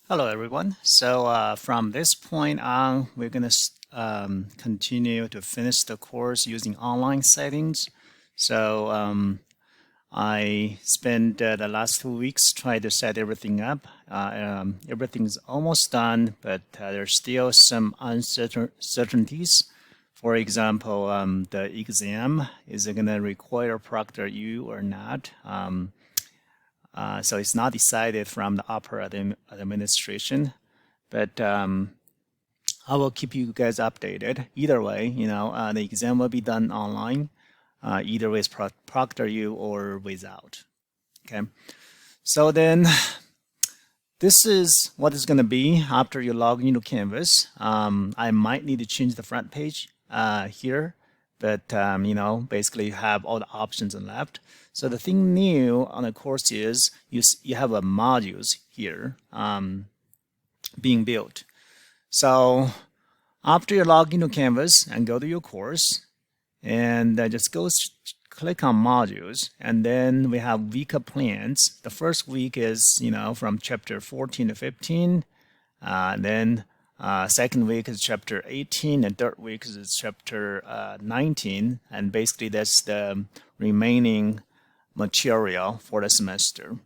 Hello, everyone. So from this point on, we're going to continue to finish the course using online settings. So I spent the last 2 weeks trying to set everything up. Everything's almost done, but there's still some uncertainties. For example, the exam, is it going to require Proctor U or not? So it's not decided from the upper administration, but I will keep you guys updated. Either way, the exam will be done online, either with Proctor U or without. Okay. So then this is what it's going to be after you log into Canvas. I might need to change the front page here, but basically you have all the options on left. So the thing new on the course is you have a modules here being built. So after you log into Canvas and go to your course, and just click on modules, and then we have week of plans. The first week is from chapter 14 to 15, then second week is chapter 18, and third week is chapter 19, and basically that's the remaining material for the semester.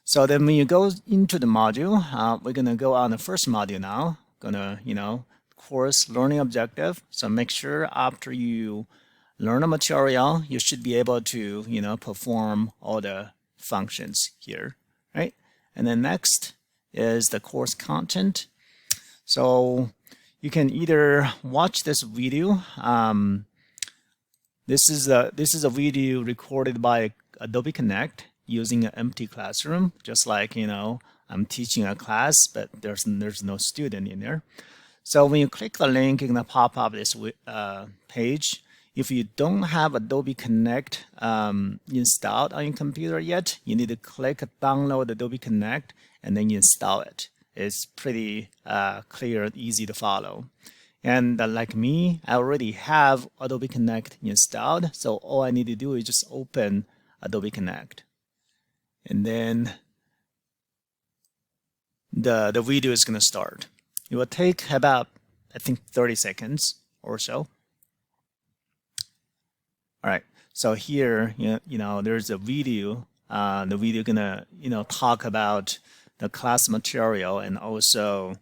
So then when you go into the module, we're gonna go on the first module now. Course learning objective. So make sure after you learn a material, you should be able to, perform all the functions here, right? And then next is the course content. So you can either watch this video. This is a video recorded by Adobe Connect using an empty classroom, just like I'm teaching a class, but there's no student in there. So when you click the link, it's gonna pop up this page. If you don't have Adobe Connect installed on your computer yet, you need to click download Adobe Connect and then you install it. It's pretty clear and easy to follow. And like me, I already have Adobe Connect installed. So all I need to do is just open Adobe Connect. And then the video is going to start. It will take about, I think, 30 seconds or so. All right. So here, there's a video. The video gonna, talk about the class material and also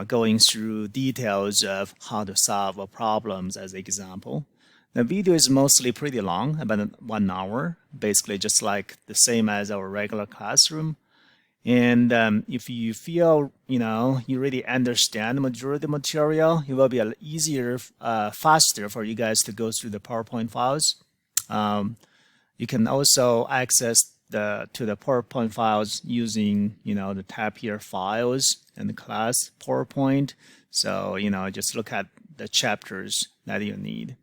going through details of how to solve problems as an example. The video is mostly pretty long, about 1 hour, basically just like the same as our regular classroom. And if you feel, you really understand the majority of the material, it will be a easier, faster for you guys to go through the PowerPoint files. You can also access to the PowerPoint files using, the tab here, Files, and the class PowerPoint. So, just look at the chapters that you need.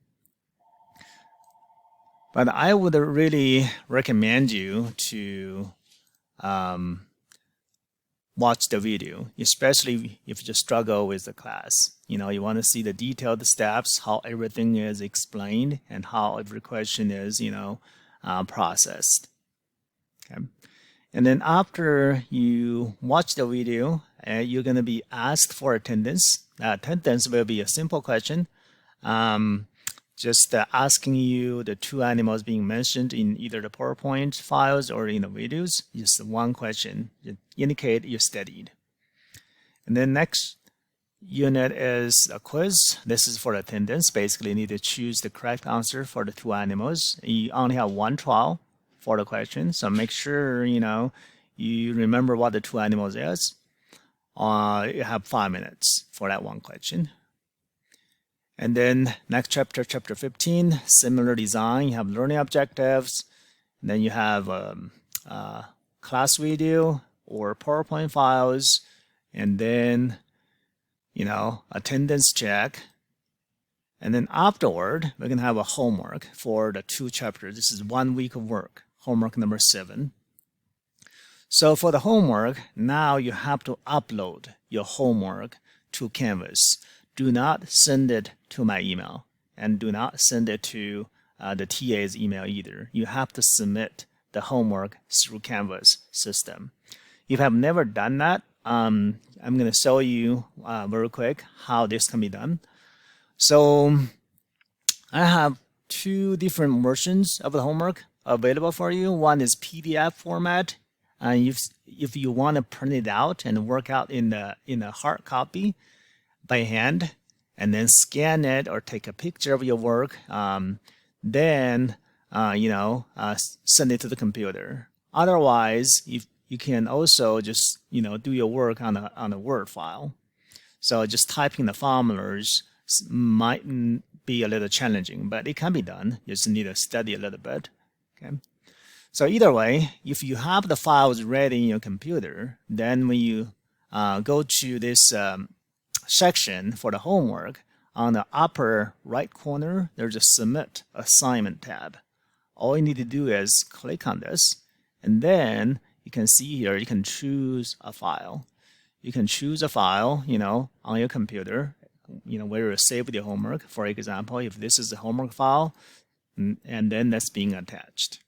But I would really recommend you to watch the video, especially if you just struggle with the class. You want to see the detailed steps, how everything is explained, and how every question is, processed. Okay. And then after you watch the video, you're going to be asked for attendance. Attendance will be a simple question. Just asking you the 2 animals being mentioned in either the PowerPoint files or in the videos. Just one question. Indicate you studied. And then next unit is a quiz. This is for attendance. Basically, you need to choose the correct answer for the 2 animals. You only have 1 trial for the question, so make sure you remember what the 2 animals is. You have 5 minutes for that 1 question. And then next chapter, chapter 15, similar design. You have learning objectives. And then you have class video or PowerPoint files. And then, attendance check. And then afterward, we're going to have a homework for the 2 chapters. This is 1 week of work, homework number 7. So for the homework, now you have to upload your homework to Canvas. Do not send it to my email, and do not send it to the TA's email either. You have to submit the homework through Canvas system. If you have never done that, I'm going to show you very quick how this can be done. So I have two different versions of the homework available for you. One is PDF format, and if you want to print it out and work out in a hard copy by hand, and then scan it or take a picture of your work, then send it to the computer. Otherwise, if you can also just do your work on a Word file. So just typing the formulas might be a little challenging, but it can be done. You just need to study a little bit. Okay. So either way, if you have the files ready in your computer, then when you go to this section for the homework, on the upper right corner, there's a Submit Assignment tab. All you need to do is click on this, and then you can see here, you can choose a file. You can choose a file, on your computer, where you save your homework. For example, if this is the homework file, and then that's being attached.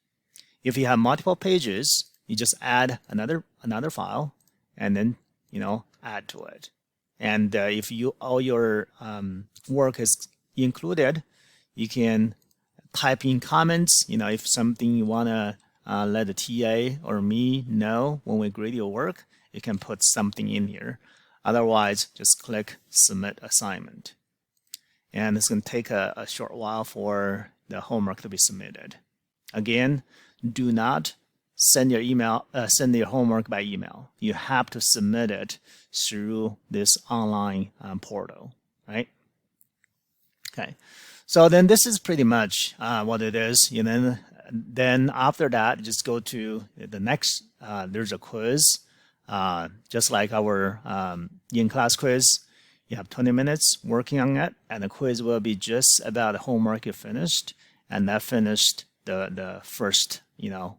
If you have multiple pages, you just add another file, and then add to it. And if all your work is included, you can type in comments. If something you want to let the TA or me know when we grade your work, you can put something in here. Otherwise, just click Submit Assignment. And it's going to take a short while for the homework to be submitted. Again, do not send your homework by email. You have to submit it through this online portal, right? Okay, so then this is pretty much what it is. Then after that, just go to the next. There's a quiz, just like our in-class quiz. You have 20 minutes working on it, and the quiz will be just about the homework you finished, and that finished the first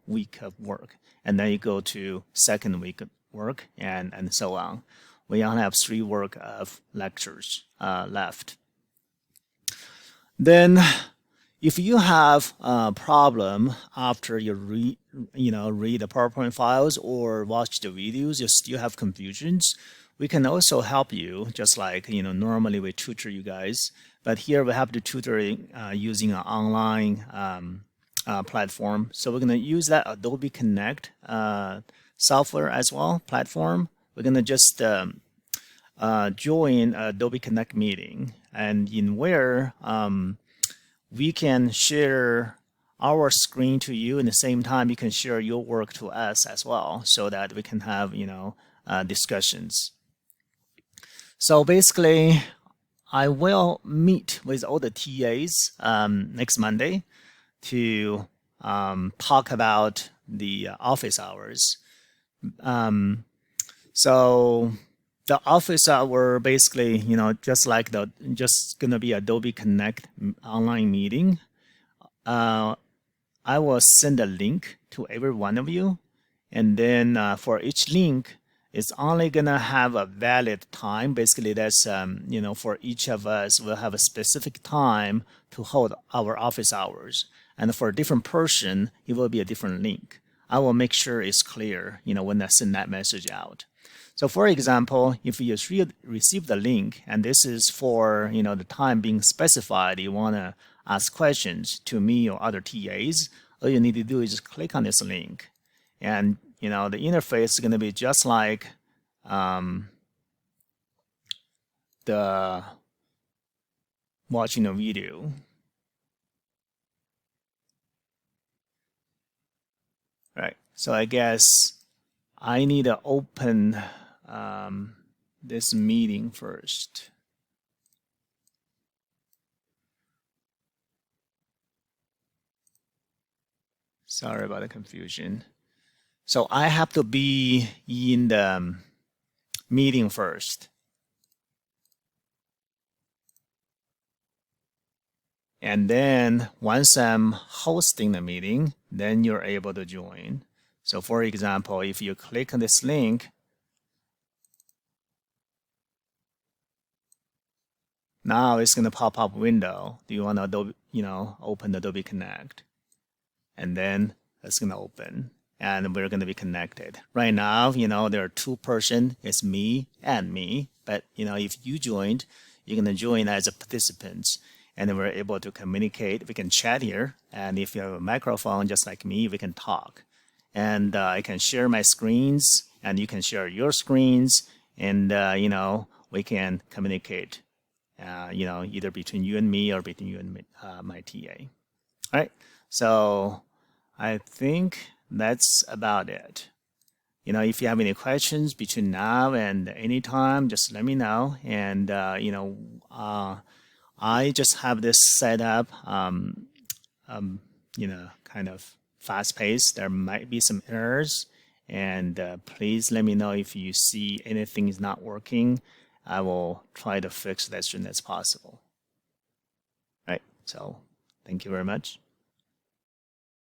week of work, and then you go to second week of work, and so on. We only have 3 weeks of lectures left. Then, if you have a problem after you read the PowerPoint files or watch the videos, you still have confusions, we can also help you, just like normally we tutor you guys, but here we have the tutoring using an online platform. So we're going to use that Adobe Connect software as well, platform. We're going to just join Adobe Connect meeting, and in where we can share our screen to you, and at the same time you can share your work to us as well, so that we can have discussions. So basically, I will meet with all the TAs next Monday to talk about the office hours. So the office hour basically, just gonna be Adobe Connect online meeting. I will send a link to every one of you, and then for each link, it's only gonna have a valid time. Basically, that's for each of us, we'll have a specific time to hold our office hours. And for a different person, it will be a different link. I will make sure it's clear, when I send that message out. So for example, if you receive the link, and this is for, the time being specified, you want to ask questions to me or other TAs, all you need to do is just click on this link. And, the interface is going to be just like the watching a video. Right, so I guess I need to open this meeting first. Sorry about the confusion. So I have to be in the meeting first. And then once I'm hosting the meeting, then you're able to join. So for example, if you click on this link, now it's going to pop up window. Do you want to open Adobe Connect? And then it's going to open. and we're going to be connected. Right now, there are two person, it's me and me. But if you joined, you're going to join as a participant, and then we're able to communicate. We can chat here, and if you have a microphone, just like me, we can talk. And I can share my screens, and you can share your screens, and we can communicate. Either between you and me or between you and my TA. All right. So I think that's about it. If you have any questions between now and any time, just let me know. And I just have this set up, kind of fast paced. There might be some errors, and please let me know if you see anything is not working. I will try to fix that as soon as possible. All right. So thank you very much.